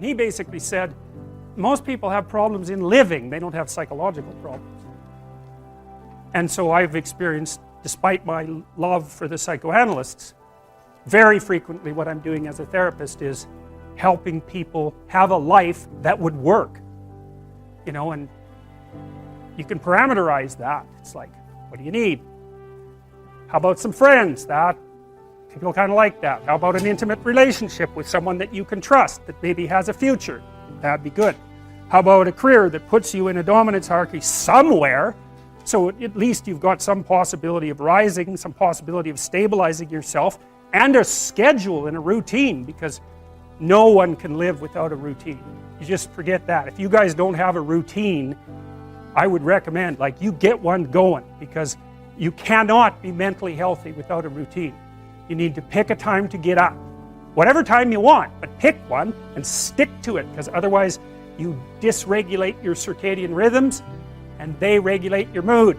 And he basically said, most people have problems in living, they don't have psychological problems. And so I've experienced, despite my love for the psychoanalysts, very frequently what I'm doing as a therapist is helping people have a life that would work. You know, and you can parameterize that. It's like, what do you need? How about some friends? That people kind of like that. How about an intimate relationship with someone that you can trust, that maybe has a future? That'd be good. How about a career that puts you in a dominance hierarchy somewhere, so at least you've got some possibility of rising, some possibility of stabilizing yourself, and a schedule and a routine, because no one can live without a routine. You just forget that. If you guys don't have a routine, I would recommend, like, you get one going, because you cannot be mentally healthy without a routine. You need to pick a time to get up. Whatever time you want, but pick one and stick to it, because otherwise you dysregulate your circadian rhythms and they regulate your mood.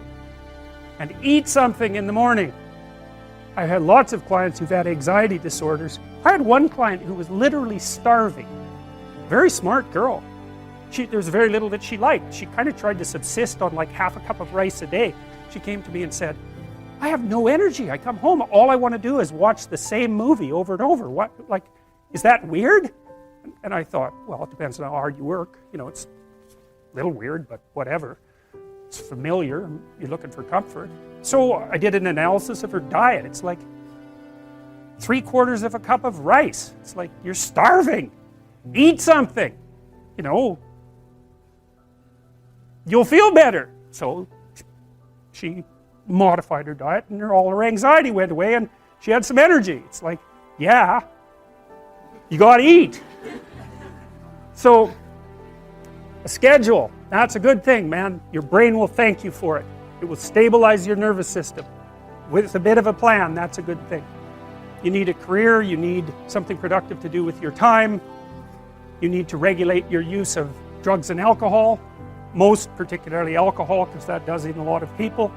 And eat something in the morning. I've had lots of clients who've had anxiety disorders. I had one client who was literally starving. Very smart girl. There was very little that she liked. She kind of tried to subsist on like half a cup of rice a day. She came to me and said, I have no energy. I come home, all I want to do is watch the same movie over and over. What, like, is that weird? And I thought, well, it depends on how hard you work. You know, it's a little weird, but whatever. It's familiar. You're looking for comfort. So I did an analysis of her diet. It's like 3/4 of a cup of rice. It's like, you're starving. Eat something. You know, you'll feel better. So she modified her diet, and all her anxiety went away, and she had some energy. It's like, yeah, you got to eat. So a schedule, that's a good thing, man. Your brain will thank you for it. It will stabilize your nervous system. With a bit of a plan, that's a good thing. You need a career, you need something productive to do with your time. You need to regulate your use of drugs and alcohol, most particularly alcohol, because that does in a lot of people.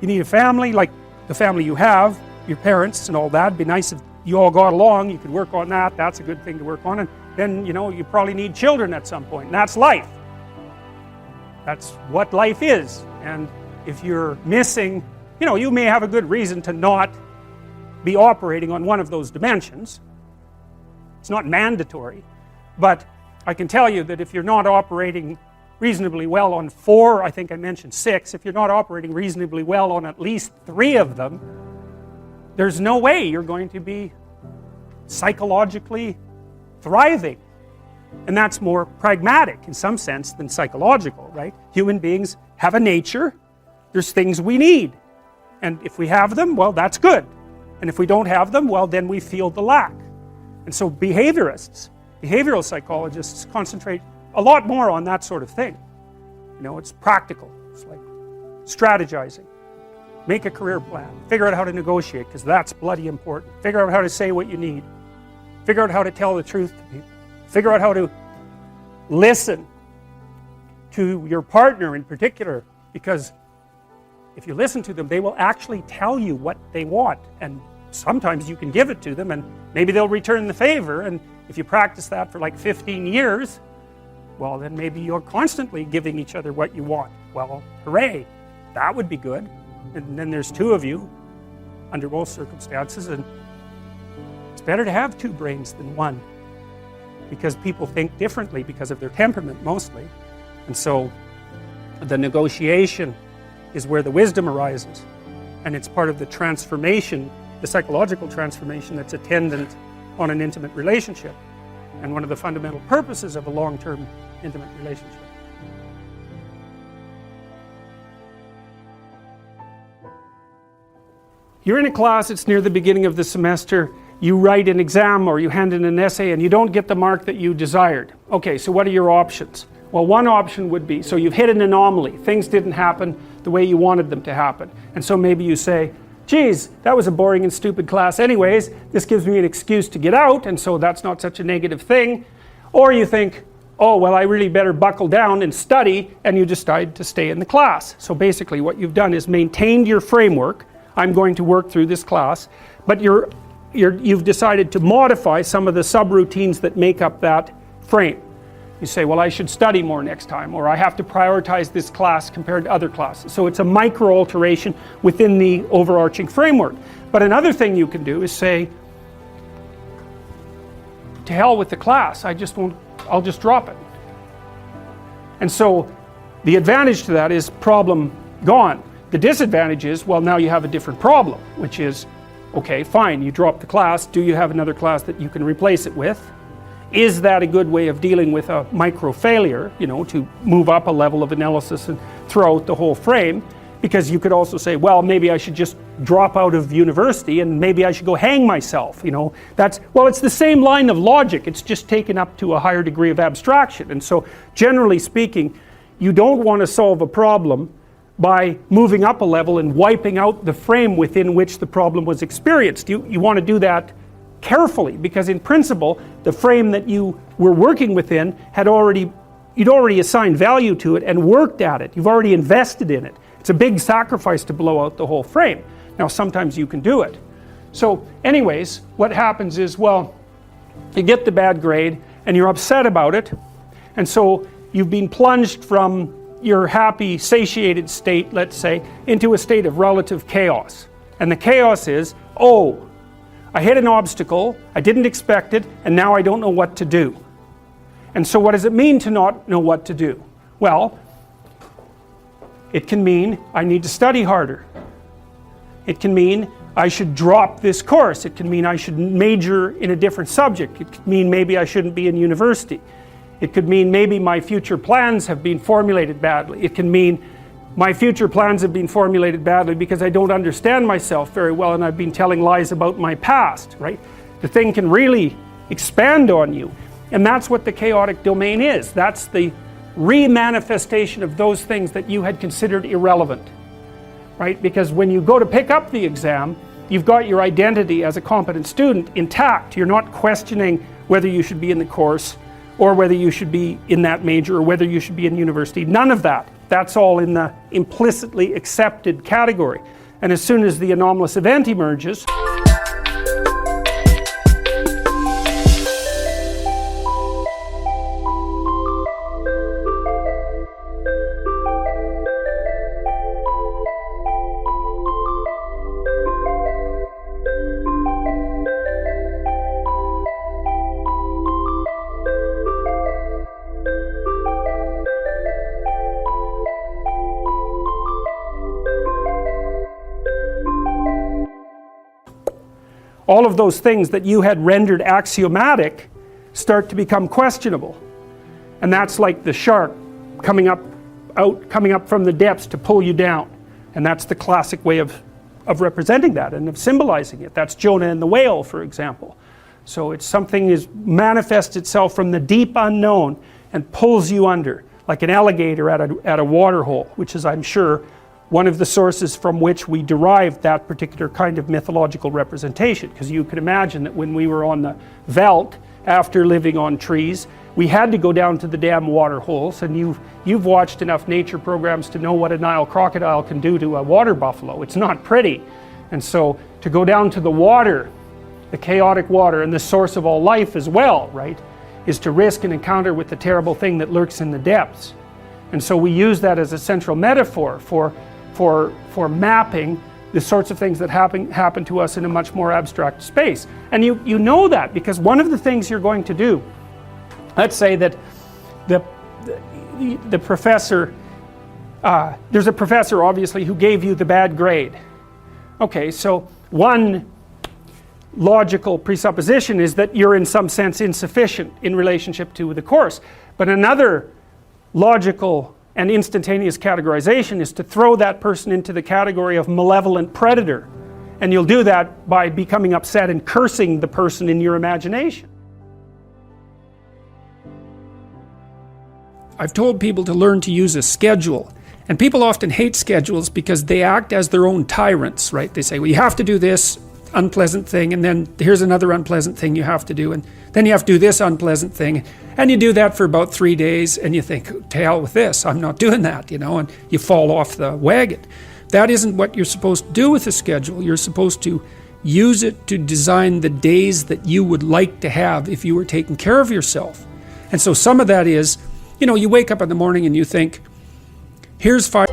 You need a family, like the family you have, your parents and all that. It'd be nice if you all got along, you could work on that. That's a good thing to work on. And then, you know, you probably need children at some point, and that's life. That's what life is. And if you're missing, you know, you may have a good reason to not be operating on one of those dimensions. It's not mandatory, but I can tell you that if you're not operating reasonably well on 4, I think I mentioned 6, if you're not operating reasonably well on at least 3 of them, there's no way you're going to be psychologically thriving. And that's more pragmatic in some sense than psychological, right? Human beings have a nature. There's things we need. And if we have them, well, that's good. And if we don't have them, well, then we feel the lack. And so behaviorists, behavioral psychologists concentrate a lot more on that sort of thing. You know, it's practical. It's like strategizing. Make a career plan. Figure out how to negotiate, because that's bloody important. Figure out how to say what you need. Figure out how to tell the truth to people. Figure out how to listen to your partner in particular, because if you listen to them, they will actually tell you what they want, and sometimes you can give it to them and maybe they'll return the favor. And if you practice that for like 15 years, well, then maybe you're constantly giving each other what you want. Well, hooray, that would be good. And then there's 2 of you under most circumstances, and it's better to have 2 brains than 1, because people think differently because of their temperament mostly. And so the negotiation is where the wisdom arises, and it's part of the transformation, the psychological transformation that's attendant on an intimate relationship, and one of the fundamental purposes of a long-term intimate relationship. You're in a class, it's near the beginning of the semester, you write an exam or you hand in an essay and you don't get the mark that you desired. Okay, so what are your options? Well, one option would be, so you've hit an anomaly, things didn't happen the way you wanted them to happen. And so maybe you say, geez, that was a boring and stupid class anyways, this gives me an excuse to get out, and so that's not such a negative thing. Or you think, oh, well, I really better buckle down and study, and you decide to stay in the class. So basically what you've done is maintained your framework. I'm going to work through this class, but you're you've decided to modify some of the subroutines that make up that frame. You say, well, I should study more next time, or I have to prioritize this class compared to other classes. So it's a micro alteration within the overarching framework. But another thing you can do is say, to hell with the class, I'll just drop it. And so the advantage to that is problem gone. The disadvantage is, well, now you have a different problem, which is, okay, fine, you drop the class, do you have another class that you can replace it with? Is that a good way of dealing with a micro failure, to move up a level of analysis and throw out the whole frame? Because you could also say, well, maybe I should just drop out of university and maybe I should go hang myself, well, it's the same line of logic, it's just taken up to a higher degree of abstraction. And so, generally speaking, you don't want to solve a problem by moving up a level and wiping out the frame within which the problem was experienced. You want to do that carefully, because in principle the frame that you were working within you'd already assigned value to it and worked at it. You've already invested in it. It's a big sacrifice to blow out the whole frame. Now sometimes you can do it. So anyways, what happens is, well, you get the bad grade and you're upset about it, and so you've been plunged from your happy, satiated state, let's say, into a state of relative chaos. And the chaos is, oh, I hit an obstacle, I didn't expect it, and now I don't know what to do. And so what does it mean to not know what to do? Well, it can mean I need to study harder. It can mean I should drop this course. It can mean I should major in a different subject. It could mean maybe I shouldn't be in university. It could mean maybe my future plans have been formulated badly. It can mean my future plans have been formulated badly because I don't understand myself very well and I've been telling lies about my past, right? The thing can really expand on you. And that's what the chaotic domain is. That's the re-manifestation of those things that you had considered irrelevant, right? Because when you go to pick up the exam, you've got your identity as a competent student intact. You're not questioning whether you should be in the course or whether you should be in that major or whether you should be in university. None of that. That's all in the implicitly accepted category. And as soon as the anomalous event emerges, all of those things that you had rendered axiomatic start to become questionable. And that's like the shark coming up from the depths to pull you down. And that's the classic way of representing that and of symbolizing it. That's Jonah and the whale, for example. So it's something is manifests itself from the deep unknown and pulls you under, like an alligator at a water hole, which is, I'm sure, one of the sources from which we derived that particular kind of mythological representation. Because you could imagine that when we were on the veldt, after living on trees, we had to go down to the damn water holes, and you've watched enough nature programs to know what a Nile crocodile can do to a water buffalo. It's not pretty. And so to go down to the water, the chaotic water, and the source of all life as well, right, is to risk an encounter with the terrible thing that lurks in the depths. And so we use that as a central metaphor for mapping the sorts of things that happen to us in a much more abstract space. And you know that because one of the things you're going to do, let's say that the professor, there's a professor obviously who gave you the bad grade. Okay, so one logical presupposition is that you're in some sense insufficient in relationship to the course. But another logical and instantaneous categorization is to throw that person into the category of malevolent predator. And you'll do that by becoming upset and cursing the person in your imagination. I've told people to learn to use a schedule. And people often hate schedules because they act as their own tyrants, right? They say, well, you have to do this unpleasant thing, and then here's another unpleasant thing you have to do, and then you have to do this unpleasant thing, and you do that for about 3 days, and you think, to hell with this, I'm not doing that, and you fall off the wagon. That isn't what you're supposed to do with a schedule. You're supposed to use it to design the days that you would like to have if you were taking care of yourself. And so some of that is, you know, you wake up in the morning and you think, here's 5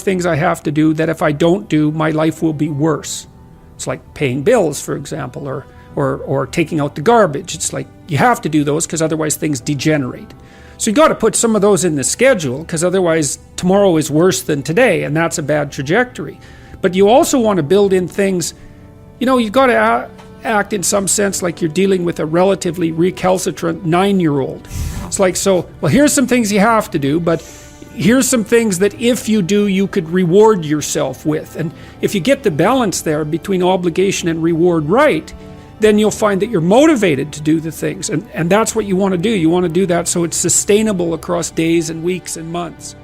things I have to do that if I don't do, my life will be worse. It's like paying bills, for example, or taking out the garbage. It's like you have to do those because otherwise things degenerate. So you got to put some of those in the schedule because otherwise tomorrow is worse than today, and that's a bad trajectory. But you also want to build in things, you know, you've got to act in some sense like you're dealing with a relatively recalcitrant 9-year-old. It's like, so, well, here's some things you have to do, but here's some things that if you do, you could reward yourself with. And if you get the balance there between obligation and reward right, then you'll find that you're motivated to do the things. And that's what you want to do. You want to do that so it's sustainable across days and weeks and months.